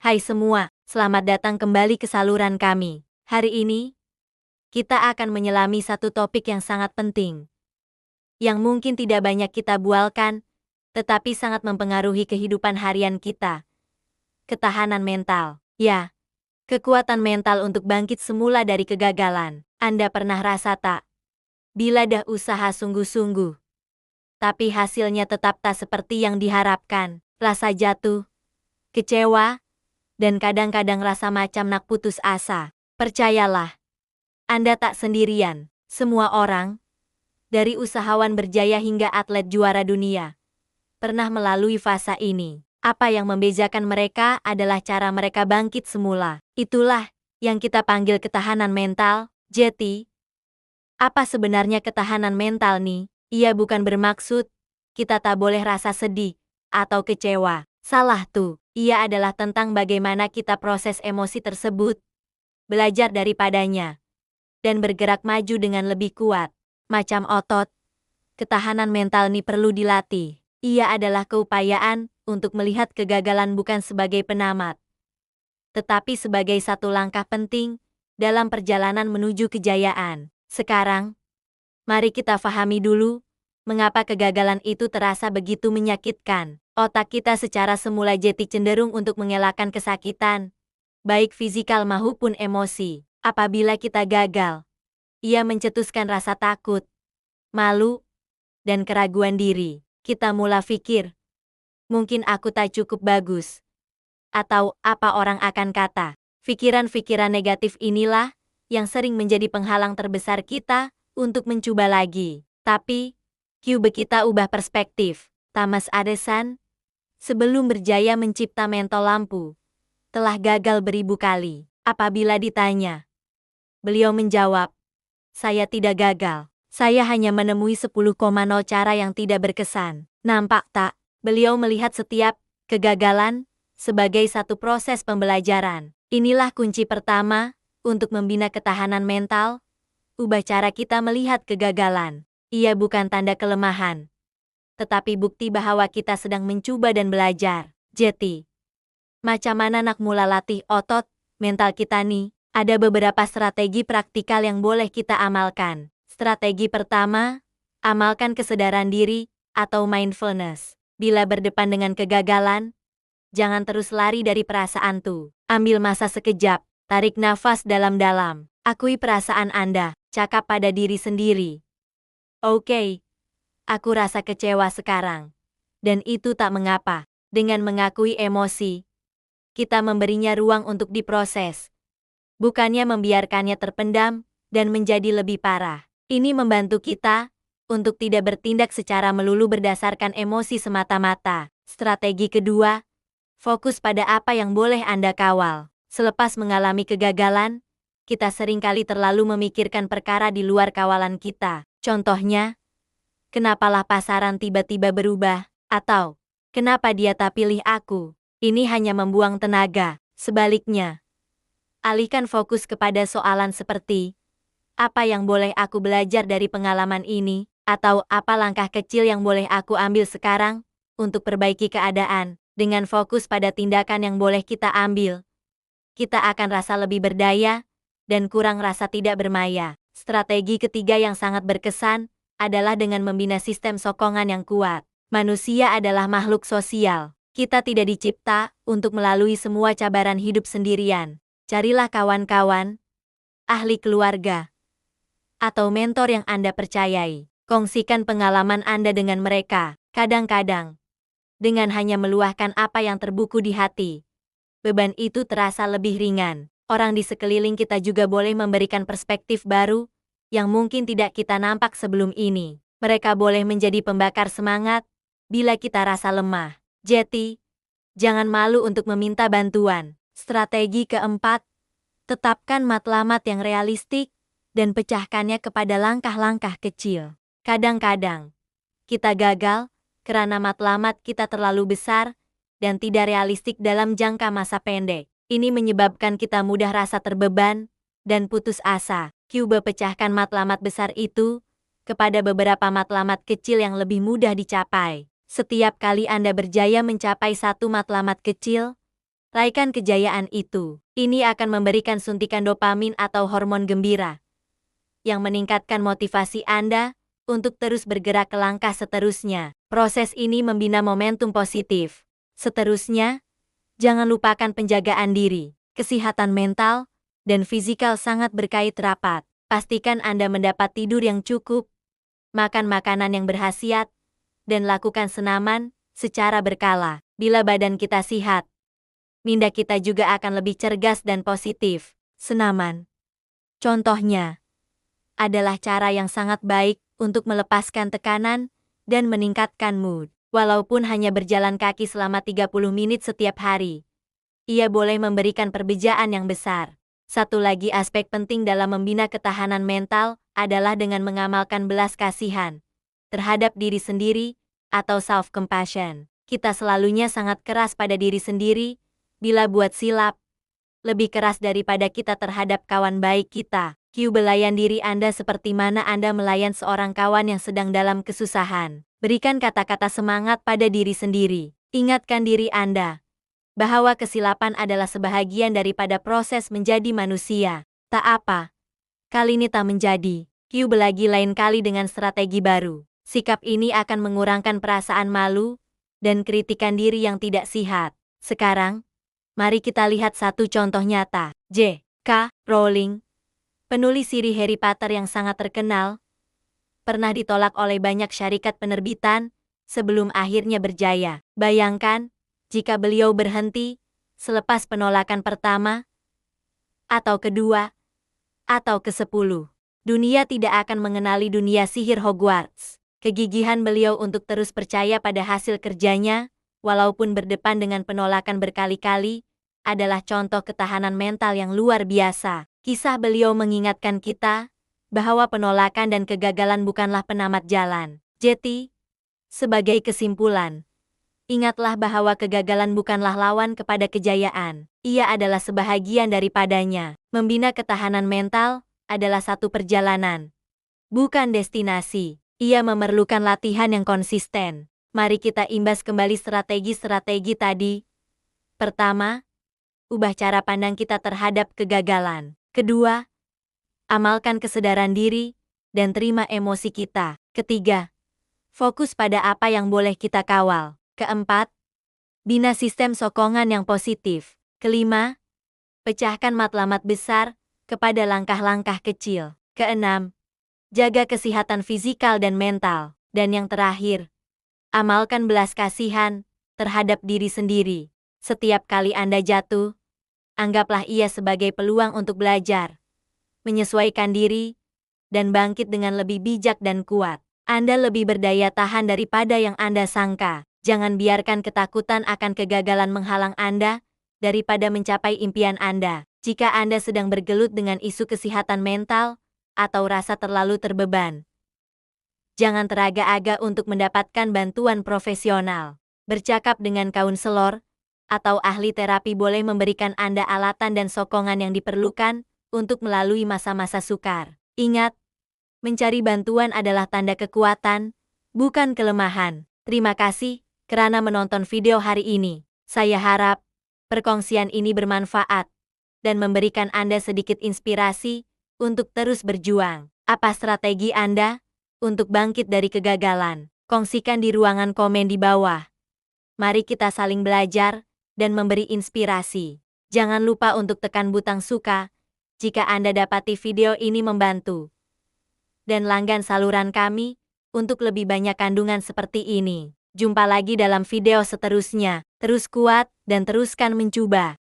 Hai semua, selamat datang kembali ke saluran kami. Hari ini, kita akan menyelami satu topik yang sangat penting, yang mungkin tidak banyak kita bualkan, tetapi sangat mempengaruhi kehidupan harian kita. Ketahanan mental. Ya, kekuatan mental untuk bangkit semula dari kegagalan. Anda pernah rasa tak? Bila dah usaha sungguh-sungguh, tapi hasilnya tetap tak seperti yang diharapkan. Rasa jatuh, kecewa, dan kadang-kadang rasa macam nak putus asa. Percayalah, Anda tak sendirian. Semua orang, dari usahawan berjaya hingga atlet juara dunia, pernah melalui fase ini. Apa yang membedakan mereka adalah cara mereka bangkit semula. Itulah yang kita panggil ketahanan mental. Jeti, apa sebenarnya ketahanan mental nih? Ia bukan bermaksud kita tak boleh rasa sedih atau kecewa. Salah tuh. Ia adalah tentang bagaimana kita proses emosi tersebut, belajar daripadanya, dan bergerak maju dengan lebih kuat. Macam otot, ketahanan mental nih perlu dilatih. Ia adalah keupayaan untuk melihat kegagalan bukan sebagai penamat, tetapi sebagai satu langkah penting dalam perjalanan menuju kejayaan. Sekarang, mari kita pahami dulu mengapa kegagalan itu terasa begitu menyakitkan. Otak kita secara semula jeti cenderung untuk mengelakkan kesakitan, baik fisikal maupun emosi. Apabila kita gagal, ia mencetuskan rasa takut, malu, dan keraguan diri. Kita mulai pikir, mungkin aku tak cukup bagus, atau apa orang akan kata. Pikiran-pikiran negatif inilah yang sering menjadi penghalang terbesar kita untuk mencoba lagi. Tapi, coba kita ubah perspektif. Thomas Edison, sebelum berjaya mencipta mentol lampu, telah gagal beribu kali. Apabila ditanya, beliau menjawab, saya tidak gagal. Saya hanya menemui 10,0 cara yang tidak berkesan. Nampak tak? Beliau melihat setiap kegagalan sebagai satu proses pembelajaran. Inilah kunci pertama untuk membina ketahanan mental. Ubah cara kita melihat kegagalan. Ia bukan tanda kelemahan, tetapi bukti bahwa kita sedang mencoba dan belajar. Jeti, macam mana nak mula latih otot mental kita nih? Ada beberapa strategi praktikal yang boleh kita amalkan. Strategi pertama, amalkan kesadaran diri atau mindfulness. Bila berdepan dengan kegagalan, jangan terus lari dari perasaan tuh. Ambil masa sekejap, tarik nafas dalam-dalam. Akui perasaan Anda, cakap pada diri sendiri. Oke, aku rasa kecewa sekarang. Dan itu tak mengapa. Dengan mengakui emosi, kita memberinya ruang untuk diproses, bukannya membiarkannya terpendam dan menjadi lebih parah. Ini membantu kita untuk tidak bertindak secara melulu berdasarkan emosi semata-mata. Strategi kedua, fokus pada apa yang boleh Anda kawal. Selepas mengalami kegagalan, kita seringkali terlalu memikirkan perkara di luar kawalan kita. Contohnya, kenapalah pasaran tiba-tiba berubah? Atau, kenapa dia tak pilih aku? Ini hanya membuang tenaga. Sebaliknya, alihkan fokus kepada soalan seperti, apa yang boleh aku belajar dari pengalaman ini? Atau apa langkah kecil yang boleh aku ambil sekarang untuk perbaiki keadaan? Dengan fokus pada tindakan yang boleh kita ambil, kita akan rasa lebih berdaya dan kurang rasa tidak bermaya. Strategi ketiga yang sangat berkesan adalah dengan membina sistem sokongan yang kuat. Manusia adalah makhluk sosial. Kita tidak dicipta untuk melalui semua cabaran hidup sendirian. Carilah kawan-kawan, ahli keluarga, atau mentor yang Anda percayai. Kongsikan pengalaman Anda dengan mereka. Kadang-kadang, dengan hanya meluahkan apa yang terbuku di hati, beban itu terasa lebih ringan. Orang di sekeliling kita juga boleh memberikan perspektif baru yang mungkin tidak kita nampak sebelum ini. Mereka boleh menjadi pembakar semangat bila kita rasa lemah. Jeti, jangan malu untuk meminta bantuan. Strategi keempat, tetapkan matlamat yang realistik dan pecahkannya kepada langkah-langkah kecil. Kadang-kadang, kita gagal karena matlamat kita terlalu besar dan tidak realistik dalam jangka masa pendek. Ini menyebabkan kita mudah rasa terbeban dan putus asa. Coba pecahkan matlamat besar itu kepada beberapa matlamat kecil yang lebih mudah dicapai. Setiap kali Anda berjaya mencapai satu matlamat kecil, Raikan kejayaan itu. Ini akan memberikan suntikan dopamin atau hormon gembira yang meningkatkan motivasi Anda untuk terus bergerak ke langkah seterusnya. Proses ini membina momentum positif. Seterusnya, jangan lupakan penjagaan diri. Kesehatan mental dan fisikal sangat berkait rapat. Pastikan Anda mendapat tidur yang cukup, makan makanan yang berkhasiat, dan lakukan senaman secara berkala. Bila badan kita sehat, minda kita juga akan lebih cergas dan positif. Senaman, contohnya, adalah cara yang sangat baik untuk melepaskan tekanan dan meningkatkan mood. Walaupun hanya berjalan kaki selama 30 menit setiap hari, ia boleh memberikan perbedaan yang besar. Satu lagi aspek penting dalam membina ketahanan mental adalah dengan mengamalkan belas kasihan terhadap diri sendiri atau self-compassion. Kita selalunya sangat keras pada diri sendiri bila buat silap, lebih keras daripada kita terhadap kawan baik kita. Belayan diri Anda seperti mana Anda melayan seorang kawan yang sedang dalam kesusahan. Berikan kata-kata semangat pada diri sendiri. Ingatkan diri Anda bahwa kesilapan adalah sebahagian daripada proses menjadi manusia. Tak apa, kali ini tak menjadi. Belagi lain kali dengan strategi baru. Sikap ini akan mengurangkan perasaan malu dan kritikan diri yang tidak sehat. Sekarang, mari kita lihat satu contoh nyata. J.K. Rowling, penulis siri Harry Potter yang sangat terkenal, pernah ditolak oleh banyak syarikat penerbitan sebelum akhirnya berjaya. Bayangkan, jika beliau berhenti selepas penolakan pertama, atau kedua, atau ke-10. Dunia tidak akan mengenali dunia sihir Hogwarts. Kegigihan beliau untuk terus percaya pada hasil kerjanya, walaupun berdepan dengan penolakan berkali-kali, adalah contoh ketahanan mental yang luar biasa. Kisah beliau mengingatkan kita bahwa penolakan dan kegagalan bukanlah penamat jalan. Jadi, sebagai kesimpulan, ingatlah bahwa kegagalan bukanlah lawan kepada kejayaan. Ia adalah sebahagian daripadanya. Membina ketahanan mental adalah satu perjalanan, bukan destinasi. Ia memerlukan latihan yang konsisten. Mari kita imbas kembali strategi-strategi tadi. Pertama, ubah cara pandang kita terhadap kegagalan. Kedua, amalkan kesadaran diri dan terima emosi kita. Ketiga, fokus pada apa yang boleh kita kawal. Keempat, bina sistem sokongan yang positif. Kelima, pecahkan matlamat besar kepada langkah-langkah kecil. Keenam, jaga kesehatan fisikal dan mental. Dan yang terakhir, amalkan belas kasihan terhadap diri sendiri. Setiap kali Anda jatuh, anggaplah ia sebagai peluang untuk belajar, menyesuaikan diri, dan bangkit dengan lebih bijak dan kuat. Anda lebih berdaya tahan daripada yang Anda sangka. Jangan biarkan ketakutan akan kegagalan menghalang Anda daripada mencapai impian Anda. Jika Anda sedang bergelut dengan isu kesehatan mental atau rasa terlalu terbeban, jangan teraga-aga untuk mendapatkan bantuan profesional. Bercakap dengan kaunselor atau ahli terapi boleh memberikan Anda alatan dan sokongan yang diperlukan untuk melalui masa-masa sukar. Ingat, mencari bantuan adalah tanda kekuatan, bukan kelemahan. Terima kasih karena menonton video hari ini. Saya harap perkongsian ini bermanfaat dan memberikan Anda sedikit inspirasi untuk terus berjuang. Apa strategi Anda untuk bangkit dari kegagalan? Kongsikan di ruangan komen di bawah. Mari kita saling belajar dan memberi inspirasi. Jangan lupa untuk tekan butang suka jika Anda dapati video ini membantu. Dan langgan saluran kami untuk lebih banyak kandungan seperti ini. Jumpa lagi dalam video seterusnya. Terus kuat dan teruskan mencoba.